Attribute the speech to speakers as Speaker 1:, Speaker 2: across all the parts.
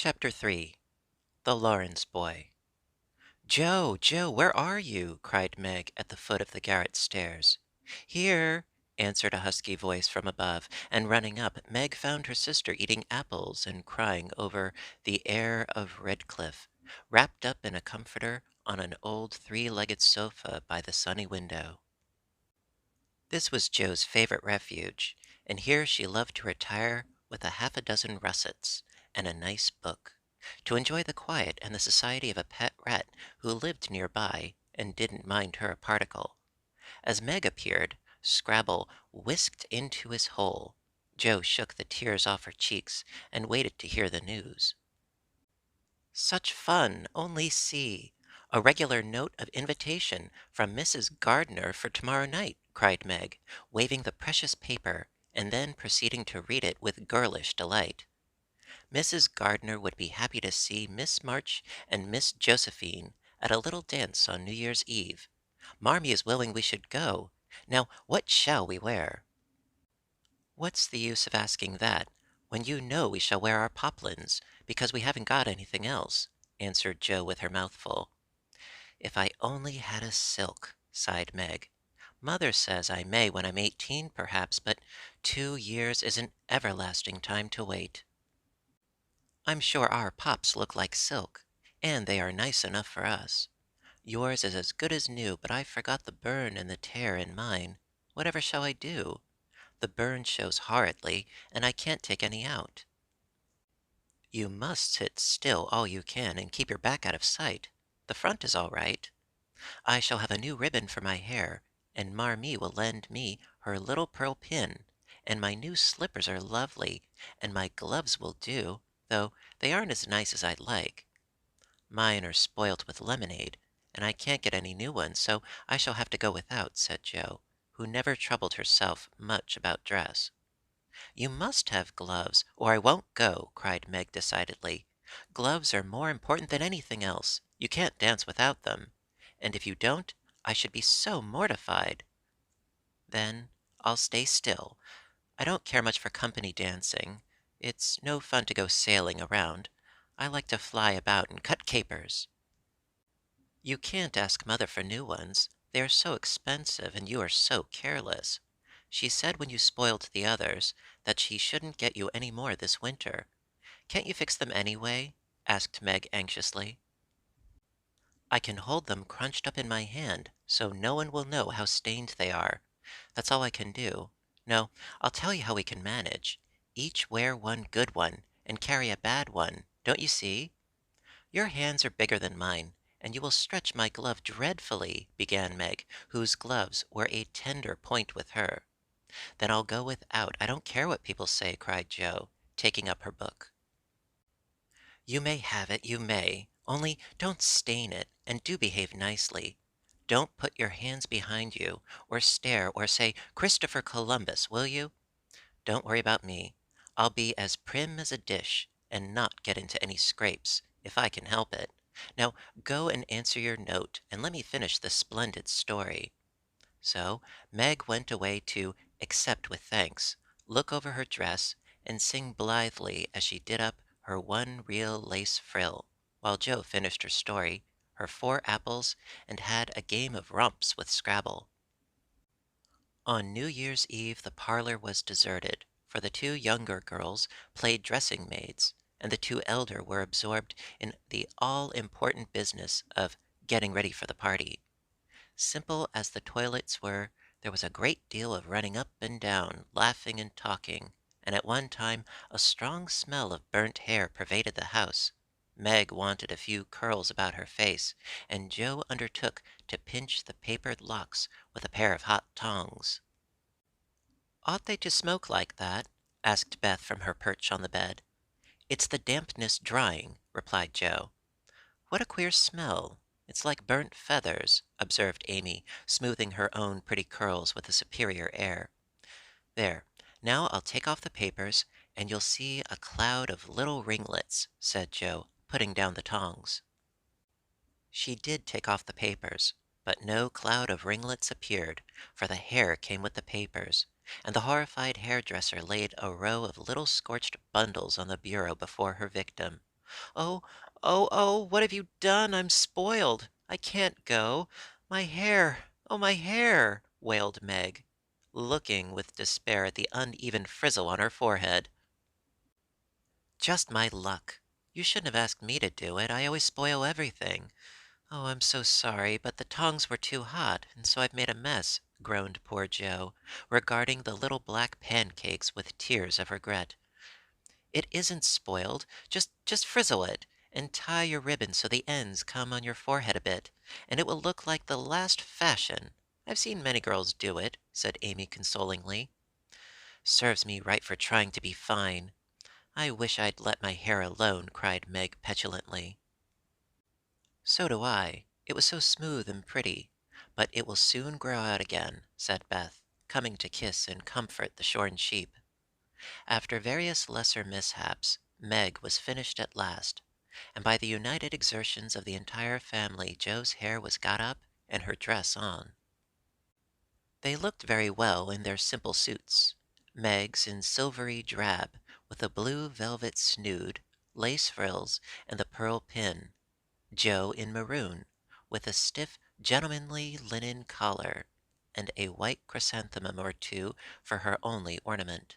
Speaker 1: Chapter 3. The Laurence Boy. "Joe, Joe, where are you?" cried Meg at the foot of the garret stairs. "Here," answered a husky voice from above, and running up, Meg found her sister eating apples and crying over the heir of Redcliffe, wrapped up in a comforter on an old three-legged sofa by the sunny window. This was Joe's favorite refuge, and here she loved to retire with a half a dozen russets and a nice book, to enjoy the quiet and the society of a pet rat who lived near by and didn't mind her a particle. As Meg appeared, Scrabble whisked into his hole. Joe shook the tears off her cheeks and waited to hear the news. "Such fun! Only see! A regular note of invitation from Mrs. Gardner for tomorrow night," cried Meg, waving the precious paper, and then proceeding to read it with girlish delight. Mrs. Gardner would be happy to see Miss March and Miss Josephine at a little dance on New Year's Eve. Marmee is willing we should go. Now what shall we wear? "What's the use of asking that, when you know we shall wear our poplins, because we haven't got anything else?" answered Jo with her mouth full. "If I only had a silk," sighed Meg. "Mother says I may when I'm 18, perhaps, but 2 years is an everlasting time to wait. I'm sure our pops look like silk, and they are nice enough for us. Yours is as good as new, but I forgot the burn and the tear in mine. Whatever shall I do? The burn shows horridly, and I can't take any out." "You must sit still all you can, and keep your back out of sight. The front is all right. I shall have a new ribbon for my hair, and Marmee will lend me her little pearl pin, and my new slippers are lovely, and my gloves will do, though they aren't as nice as I'd like. Mine are spoilt with lemonade, and I can't get any new ones, so I shall have to go without," said Jo, who never troubled herself much about dress. "You must have gloves, or I won't go," cried Meg decidedly. "Gloves are more important than anything else. You can't dance without them, and if you don't, I should be so mortified." "Then I'll stay still. I don't care much for company dancing. It's no fun to go sailing around. I like to fly about and cut capers." "You can't ask mother for new ones. They are so expensive, and you are so careless. She said when you spoilt the others that she shouldn't get you any more this winter. Can't you fix them anyway?" asked Meg anxiously. "I can hold them crunched up in my hand, so no one will know how stained they are. That's all I can do. No, I'll tell you how we can manage. Each wear one good one, and carry a bad one. Don't you see? "Your hands are bigger than mine, and you will stretch my glove dreadfully," began Meg, whose gloves were a tender point with her. "Then I'll go without. I don't care what people say," cried Jo, taking up her book. "You may have it, you may. Only don't stain it, and do behave nicely. Don't put your hands behind you, or stare, or say 'Christopher Columbus,' will you? Don't worry about me. I'll be as prim as a dish, and not get into any scrapes, if I can help it. Now go and answer your note, and let me finish this splendid story." So Meg went away to "accept with thanks," look over her dress, and sing blithely as she did up her one real lace frill, while Jo finished her story, her 4 apples, and had a game of romps with Scrabble. On New Year's Eve the parlor was deserted, for the 2 younger girls played dressing maids, and the 2 elder were absorbed in the all-important business of getting ready for the party. Simple as the toilets were, there was a great deal of running up and down, laughing and talking, and at one time a strong smell of burnt hair pervaded the house. Meg wanted a few curls about her face, and Jo undertook to pinch the papered locks with a pair of hot tongs. "Ought they to smoke like that?" asked Beth from her perch on the bed. "It's the dampness drying," replied Jo. "What a queer smell! It's like burnt feathers," observed Amy, smoothing her own pretty curls with a superior air. "There, now I'll take off the papers, and you'll see a cloud of little ringlets," said Jo, putting down the tongs. She did take off the papers, but no cloud of ringlets appeared, for the hair came with the papers, and the horrified hairdresser laid a row of little scorched bundles on the bureau before her victim. "Oh, oh, what have you done? I'm spoiled. I can't go. My hair, oh, my hair!" wailed Meg, looking with despair at the uneven frizzle on her forehead. "Just my luck. You shouldn't have asked me to do it. I always spoil everything. Oh, I'm so sorry, but the tongs were too hot, and so I've made a mess," groaned poor Joe, regarding the little black pancakes with tears of regret. "It isn't spoiled. Just frizzle it, and tie your ribbon so the ends come on your forehead a bit, and it will look like the last fashion. I've seen many girls do it," said Amy consolingly. "Serves me right for trying to be fine. I wish I'd let my hair alone," cried Meg petulantly. "So do I. It was so smooth and pretty. But it will soon grow out again," said Beth, coming to kiss and comfort the shorn sheep. After various lesser mishaps, Meg was finished at last, and by the united exertions of the entire family Joe's hair was got up and her dress on. They looked very well in their simple suits, Meg's in silvery drab, with a blue velvet snood, lace frills, and the pearl pin; Joe in maroon, with a stiff gentlemanly linen collar, and a white chrysanthemum or two for her only ornament.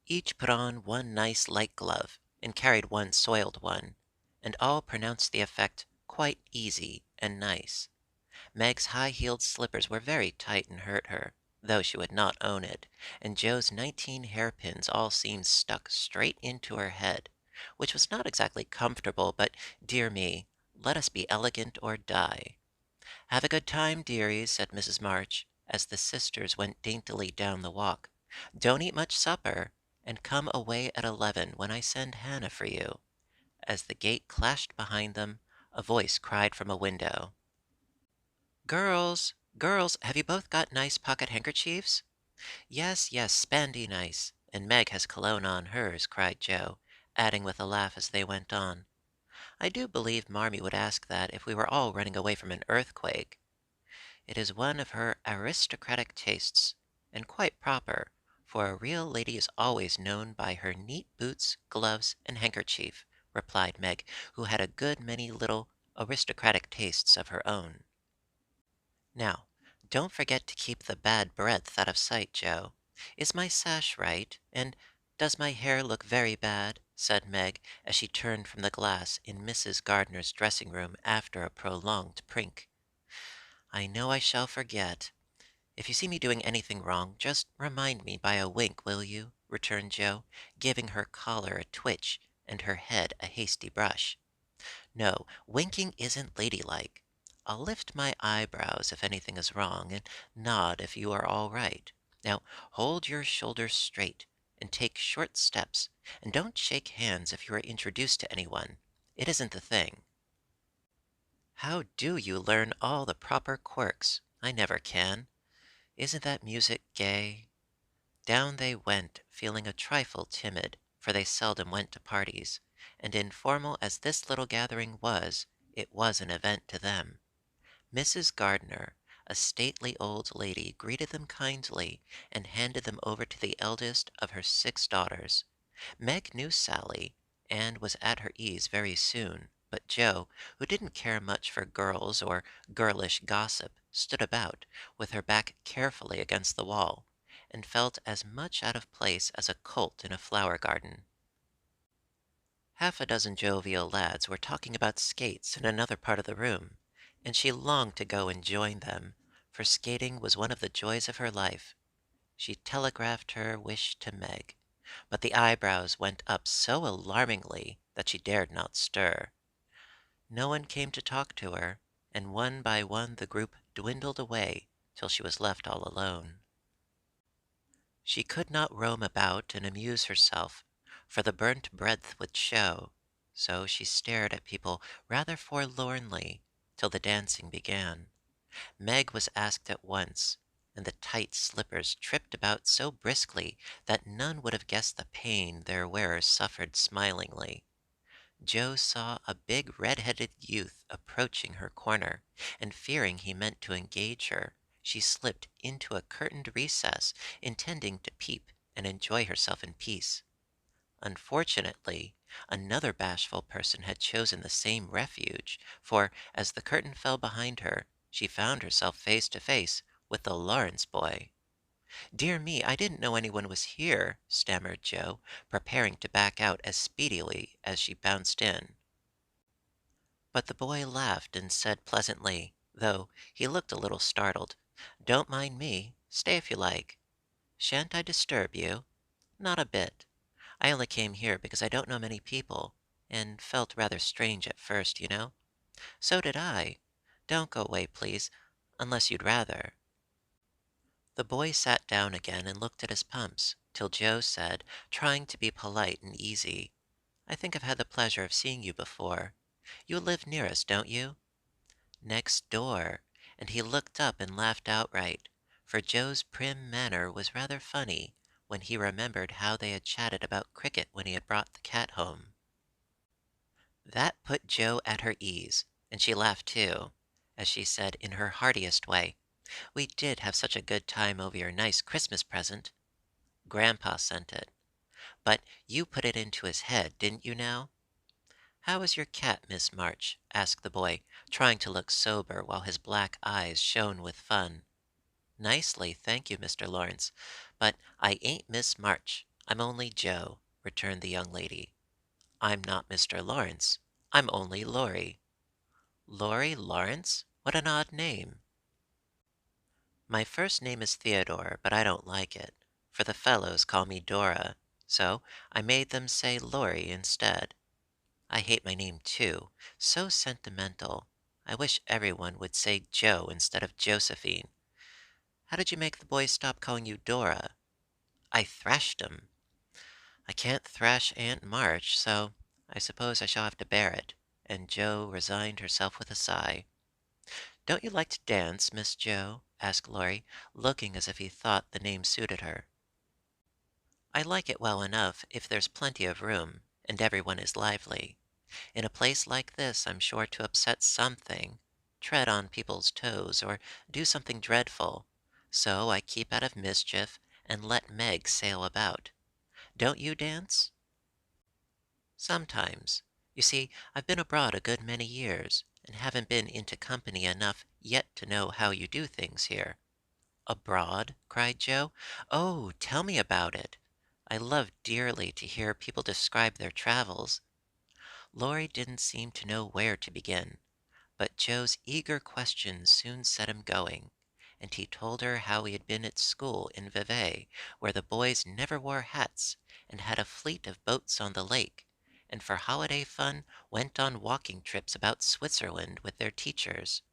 Speaker 1: Each put on one nice light glove, and carried one soiled one, and all pronounced the effect quite easy and nice. Meg's high-heeled slippers were very tight and hurt her, though she would not own it, and Joe's 19 hairpins all seemed stuck straight into her head, which was not exactly comfortable, but, dear me, let us be elegant or die. "Have a good time, dearies," said Mrs. March, as the sisters went daintily down the walk. "Don't eat much supper, and come away at 11 when I send Hannah for you." As the gate clashed behind them, a voice cried from a window, girls, have you both got nice pocket handkerchiefs?" "Yes, yes, spandy nice, and Meg has cologne on hers," cried Joe, adding with a laugh as they went on, "I do believe Marmee would ask that if we were all running away from an earthquake. It is one of her aristocratic tastes, and quite proper, for a real lady is always known by her neat boots, gloves, and handkerchief," replied Meg, who had a good many little aristocratic tastes of her own. "Now, don't forget to keep the bad breadth out of sight, Joe. Is my sash right? And does my hair look very bad?" said Meg, as she turned from the glass in Mrs. Gardner's dressing room after a prolonged prink. "I know I shall forget. If you see me doing anything wrong, just remind me by a wink, will you?" returned Joe, giving her collar a twitch and her head a hasty brush. "No, winking isn't ladylike. I'll lift my eyebrows if anything is wrong, and nod if you are all right. Now hold your shoulders straight, and take short steps, and don't shake hands if you are introduced to anyone. It isn't the thing." "How do you learn all the proper quirks? I never can. Isn't that music gay?" Down they went, feeling a trifle timid, for they seldom went to parties, and informal as this little gathering was, it was an event to them. Mrs. Gardner, a stately old lady, greeted them kindly, and handed them over to the eldest of her 6 daughters. Meg knew Sally, and was at her ease very soon, but Joe, who didn't care much for girls or girlish gossip, stood about, with her back carefully against the wall, and felt as much out of place as a colt in a flower garden. Half a dozen jovial lads were talking about skates in another part of the room, and she longed to go and join them, for skating was one of the joys of her life. She telegraphed her wish to Meg, but the eyebrows went up so alarmingly that she dared not stir. No one came to talk to her, and one by one the group dwindled away till she was left all alone. She could not roam about and amuse herself, for the burnt breadth would show, so she stared at people rather forlornly till the dancing began. Meg was asked at once, and the tight slippers tripped about so briskly that none would have guessed the pain their wearers suffered smilingly. Joe saw a big red-headed youth approaching her corner, and fearing he meant to engage her, she slipped into a curtained recess, intending to peep and enjoy herself in peace. Unfortunately, another bashful person had chosen the same refuge, for as the curtain fell behind her, she found herself face to face with the Laurence boy. "Dear me, I didn't know anyone was here," stammered Joe, preparing to back out as speedily as she bounced in. But the boy laughed and said pleasantly, though he looked a little startled, "Don't mind me. Stay if you like. Shan't I disturb you?" "Not a bit. I only came here because I don't know many people, and felt rather strange at first, you know." "So did I. Don't go away, please, unless you'd rather." The boy sat down again and looked at his pumps, till Joe said, trying to be polite and easy, "I think I've had the pleasure of seeing you before. You live near us, don't you?" "Next door," and he looked up and laughed outright, for Joe's prim manner was rather funny when he remembered how they had chatted about cricket when he had brought the cat home. That put Joe at her ease, and she laughed too, as she said in her heartiest way, "We did have such a good time over your nice Christmas present. Grandpa sent it. But you put it into his head, didn't you now?" "How is your cat, Miss March?" asked the boy, trying to look sober while his black eyes shone with fun. "Nicely, thank you, Mr. Lawrence. But I ain't Miss March. I'm only Joe," returned the young lady. "I'm not Mr. Lawrence. I'm only Laurie." "Laurie Lawrence? What an odd name." "My first name is Theodore, but I don't like it, for the fellows call me Dora, so I made them say Laurie instead. I hate my name too. So sentimental. I wish everyone would say Joe instead of Josephine. How did you make the boys stop calling you Dora?" "I thrashed 'em. I can't thrash Aunt March, so I suppose I shall have to bear it." And Joe resigned herself with a sigh. "Don't you like to dance, Miss Joe?" asked Laurie, looking as if he thought the name suited her. "I like it well enough if there's plenty of room, and everyone is lively. In a place like this I'm sure to upset something, tread on people's toes, or do something dreadful. So I keep out of mischief and let Meg sail about. Don't you dance?" "Sometimes. You see, I've been abroad a good many years, and haven't been into company enough yet to know how you do things here." "Abroad?" cried Joe. "Oh, tell me about it. I love dearly to hear people describe their travels." Laurie didn't seem to know where to begin, but Joe's eager questions soon set him going, and he told her how he had been at school in Vevey, where the boys never wore hats, and had a fleet of boats on the lake, and for holiday fun went on walking trips about Switzerland with their teachers.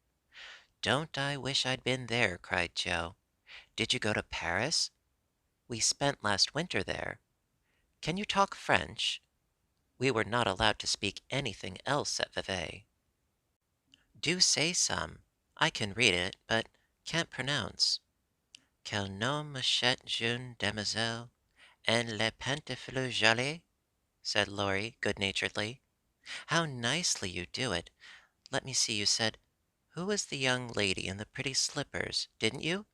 Speaker 1: "Don't I wish I'd been there!" cried Joe. "Did you go to Paris?" "We spent last winter there." "Can you talk French?" "We were not allowed to speak anything else at Vevey." "Do say some. I can read it, but can't pronounce." "Quel nom cette jeune demoiselle en les pantoufles jolies?" said Laurie good-naturedly. "How nicely you do it. Let me see, you said, 'Who is the young lady in the pretty slippers?' didn't you?"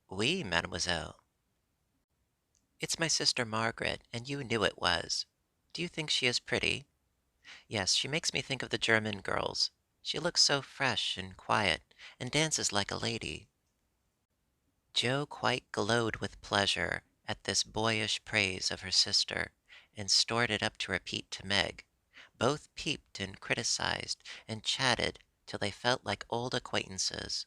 Speaker 1: "Oui, mademoiselle." "It's my sister Margaret, and you knew it was. Do you think she is pretty?" "Yes, she makes me think of the German girls. She looks so fresh and quiet, and dances like a lady." Joe quite glowed with pleasure at this boyish praise of her sister, and stored it up to repeat to Meg. Both peeped and criticized, and chatted till they felt like old acquaintances.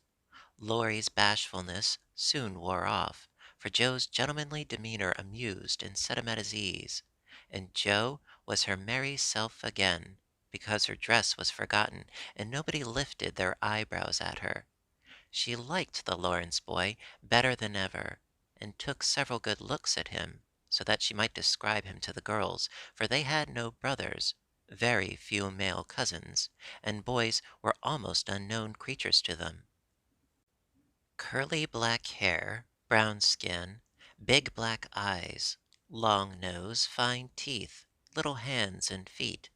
Speaker 1: Laurie's bashfulness soon wore off, for Joe's gentlemanly demeanor amused and set him at his ease, and Joe was her merry self again, because her dress was forgotten, and nobody lifted their eyebrows at her. She liked the Laurence boy better than ever, and took several good looks at him, so that she might describe him to the girls, for they had no brothers, very few male cousins, and boys were almost unknown creatures to them. Curly black hair, brown skin, big black eyes, long nose, fine teeth, little hands and feet,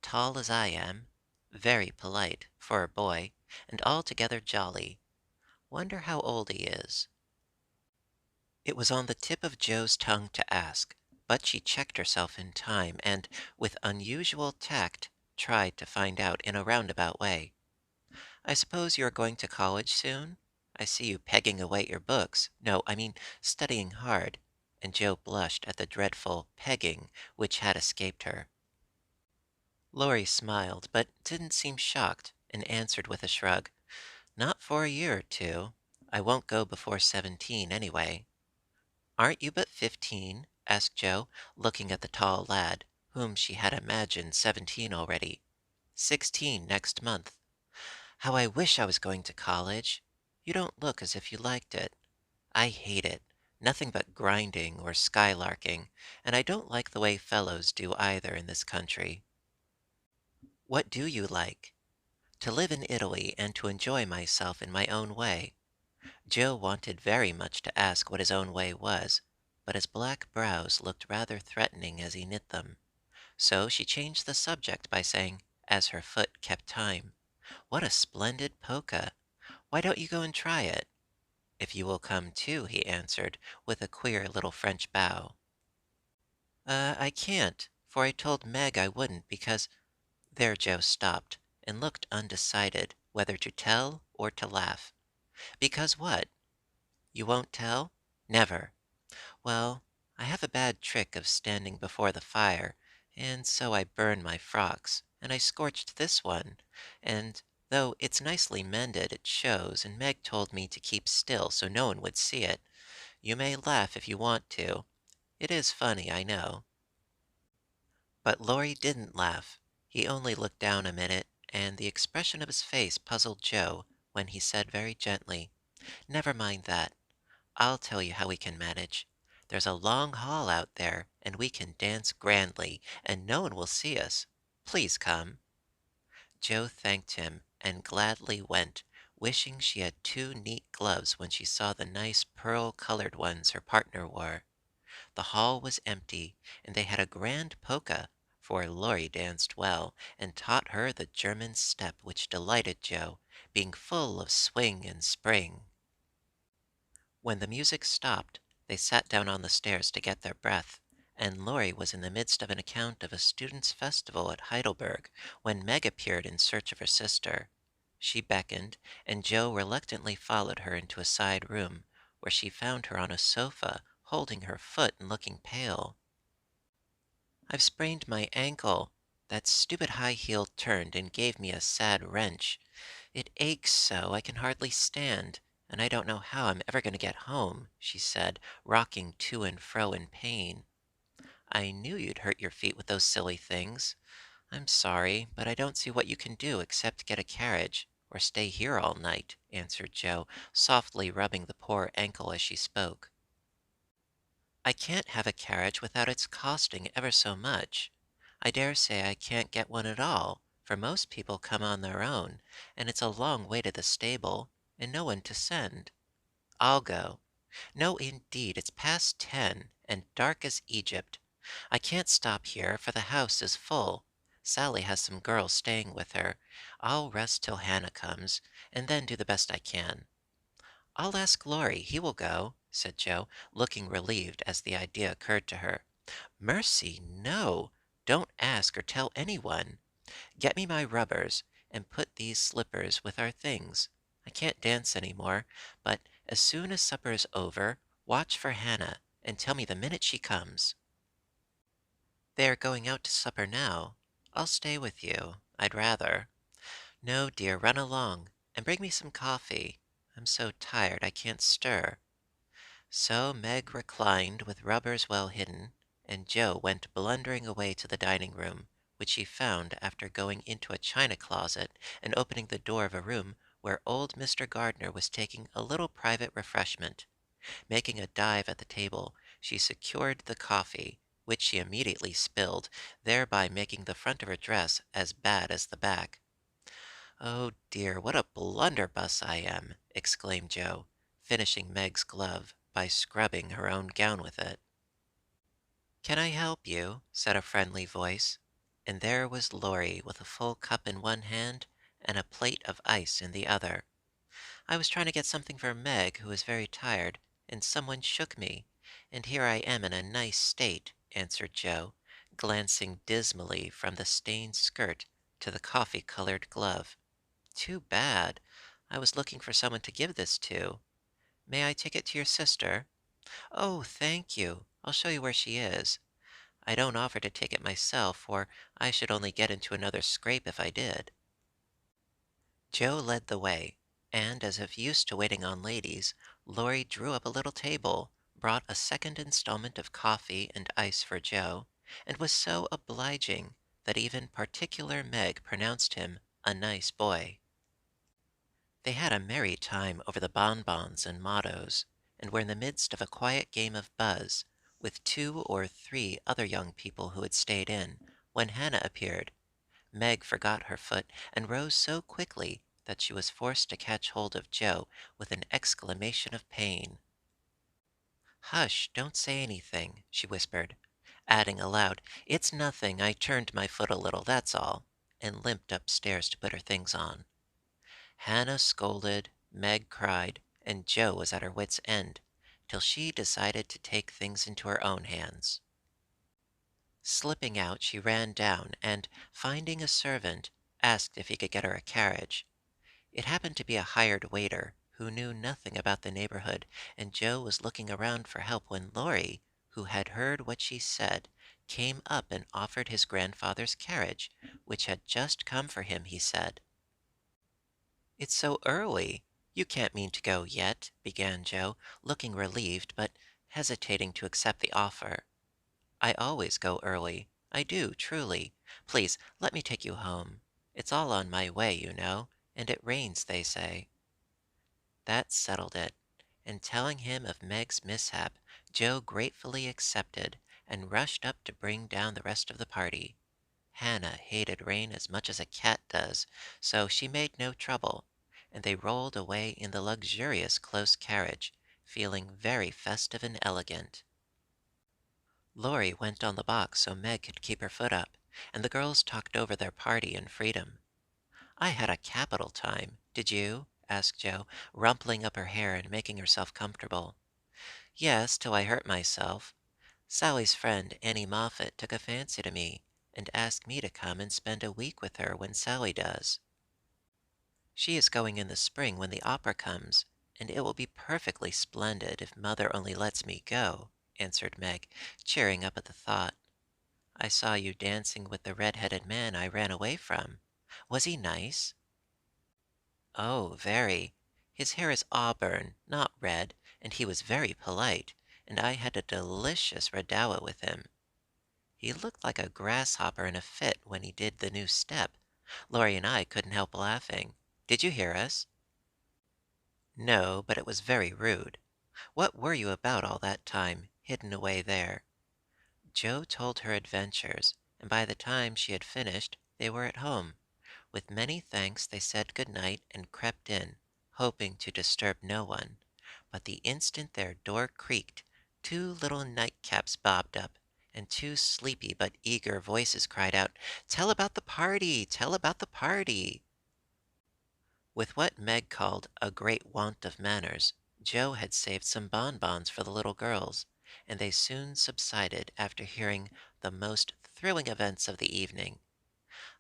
Speaker 1: tall as I am, very polite for a boy, and altogether jolly. Wonder how old he is." It was on the tip of Joe's tongue to ask, But she checked herself in time and, with unusual tact, tried to find out in a roundabout way. I suppose you are going to college soon? I see you pegging away at your books. No, I mean studying hard. And Joe blushed at the dreadful pegging which had escaped her. Laurie smiled, but didn't seem shocked, and answered with a shrug. Not for a year or two. I won't go before 17, anyway. Aren't you but 15? Asked Joe, looking at the tall lad, whom she had imagined 17 already. 16 next month. How I wish I was going to college. You don't look as if you liked it. I hate it. Nothing but grinding or skylarking, and I don't like the way fellows do either in this country. What do you like? To live in Italy and to enjoy myself in my own way. Joe wanted very much to ask what his own way was, but his black brows looked rather threatening as he knit them. So she changed the subject by saying, as her foot kept time, "What a splendid polka! Why don't you go and try it?" "If you will come too," he answered, with a queer little French bow. I can't, for I told Meg I wouldn't because—" There Joe stopped, and looked undecided whether to tell or to laugh. "Because what? You won't tell? Never. Well, I have a bad trick of standing before the fire, and so I burn my frocks, and I scorched this one, and though it's nicely mended, it shows, and Meg told me to keep still so no one would see it. You may laugh if you want to. It is funny, I know." But Laurie didn't laugh. He only looked down a minute, and the expression of his face puzzled Joe when he said very gently, "Never mind that. I'll tell you how we can manage. There's a long hall out there, and we can dance grandly, and no one will see us. Please come." Joe thanked him and gladly went, wishing she had two neat gloves when she saw the nice pearl-colored ones her partner wore. The hall was empty, and they had a grand polka, for Laurie danced well, and taught her the German step which delighted Joe, being full of swing and spring. When the music stopped, they sat down on the stairs to get their breath, and Laurie was in the midst of an account of a students' festival at Heidelberg when Meg appeared in search of her sister. She beckoned, and Joe reluctantly followed her into a side room, where she found her on a sofa, holding her foot and looking pale. "I've sprained my ankle. That stupid high heel turned and gave me a sad wrench. It aches so I can hardly stand, and I don't know how I'm ever going to get home," she said, rocking to and fro in pain. "I knew you'd hurt your feet with those silly things. I'm sorry, but I don't see what you can do except get a carriage, or stay here all night," answered Joe, softly rubbing the poor ankle as she spoke. "I can't have a carriage without its costing ever so much. I dare say I can't get one at all, for most people come on their own, and it's a long way to the stable, and no one to send. I'll go. No, indeed, it's past 10, and dark as Egypt. I can't stop here, for the house is full. Sally has some girls staying with her. I'll rest till Hannah comes, and then do the best I can." "I'll ask Laurie. He will go," said Joe, looking relieved as the idea occurred to her. "Mercy, no! Don't ask or tell anyone. Get me my rubbers, and put these slippers with our things. I can't dance any more, but as soon as supper is over, watch for Hannah, and tell me the minute she comes." "They are going out to supper now. I'll stay with you. I'd rather." "No, dear, run along, and bring me some coffee. I'm so tired I can't stir." So Meg reclined with rubbers well hidden, and Joe went blundering away to the dining room, which he found after going into a china closet and opening the door of a room where old Mr. Gardner was taking a little private refreshment. Making a dive at the table, she secured the coffee, which she immediately spilled, thereby making the front of her dress as bad as the back. "Oh dear, what a blunderbuss I am!" exclaimed Joe, finishing Meg's glove by scrubbing her own gown with it. "Can I help you?" said a friendly voice, and there was Laurie with a full cup in one hand and a plate of ice in the other. "I was trying to get something for Meg, who is very tired, and someone shook me, and here I am in a nice state. answered Joe, glancing dismally from the stained skirt to the coffee-colored glove. Too bad. I was looking for someone to give this to. May I take it to your sister? Oh, thank you. I'll show you where she is. I don't offer to take it myself, for I should only get into another scrape if I did. Joe led the way, and as if used to waiting on ladies, Laurie drew up a little table, brought a second installment of coffee and ice for Joe, and was so obliging that even particular Meg pronounced him a nice boy. They had a merry time over the bonbons and mottos, and were in the midst of a quiet game of buzz, with 2 or 3 other young people who had stayed in, when Hannah appeared. Meg forgot her foot, and rose so quickly that she was forced to catch hold of Joe with an exclamation of pain. "Hush, don't say anything," she whispered, adding aloud, "It's nothing, I turned my foot a little, that's all," and limped upstairs to put her things on. Hannah scolded, Meg cried, and Joe was at her wits' end, till she decided to take things into her own hands. Slipping out, she ran down, and, finding a servant, asked if he could get her a carriage. It happened to be a hired waiter, who knew nothing about the neighborhood, and Joe was looking around for help when Laurie, who had heard what she said, came up and offered his grandfather's carriage, which had just come for him, he said. "It's so early. You can't mean to go yet," began Joe, looking relieved, but hesitating to accept the offer. "I always go early. I do, truly. Please let me take you home. It's all on my way, you know, and it rains, they say." That settled it, and telling him of Meg's mishap, Joe gratefully accepted, and rushed up to bring down the rest of the party. Hannah hated rain as much as a cat does, so she made no trouble, and they rolled away in the luxurious close carriage, feeling very festive and elegant. Laurie went on the box so Meg could keep her foot up, and the girls talked over their party and freedom. "I had a capital time. Did you?" asked Joe, rumpling up her hair and making herself comfortable. "Yes, till I hurt myself. Sally's friend, Annie Moffat, took a fancy to me, and asked me to come and spend a week with her when Sally does. She is going in the spring when the opera comes, and it will be perfectly splendid if Mother only lets me go," answered Meg, cheering up at the thought. "I saw you dancing with the red-headed man I ran away from. Was he nice?" "Oh, very. His hair is auburn, not red, and he was very polite, and I had a delicious redowa with him. He looked like a grasshopper in a fit when he did the new step. Laurie and I couldn't help laughing. Did you hear us?" "No, but it was very rude. What were you about all that time, hidden away there?" Joe told her adventures, and by the time she had finished, they were at home. With many thanks they said good night and crept in, hoping to disturb no one. But the instant their door creaked, 2 little nightcaps bobbed up, and 2 sleepy but eager voices cried out, "Tell about the party! Tell about the party!" With what Meg called a great want of manners, Joe had saved some bonbons for the little girls, and they soon subsided after hearing the most thrilling events of the evening.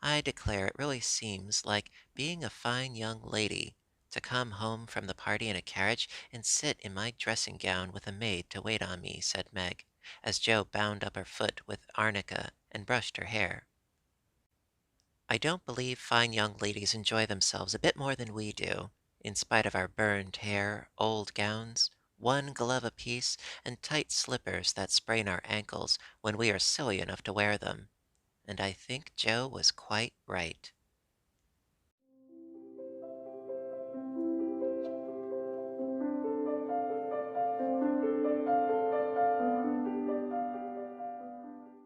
Speaker 1: I declare it really seems like being a fine young lady to come home from the party in a carriage and sit in my dressing gown with a maid to wait on me," said Meg, as Joe bound up her foot with arnica and brushed her hair. "I don't believe fine young ladies enjoy themselves a bit more than we do, in spite of our burned hair, old gowns, 1 glove apiece, and tight slippers that sprain our ankles when we are silly enough to wear them." And I think Joe was quite right.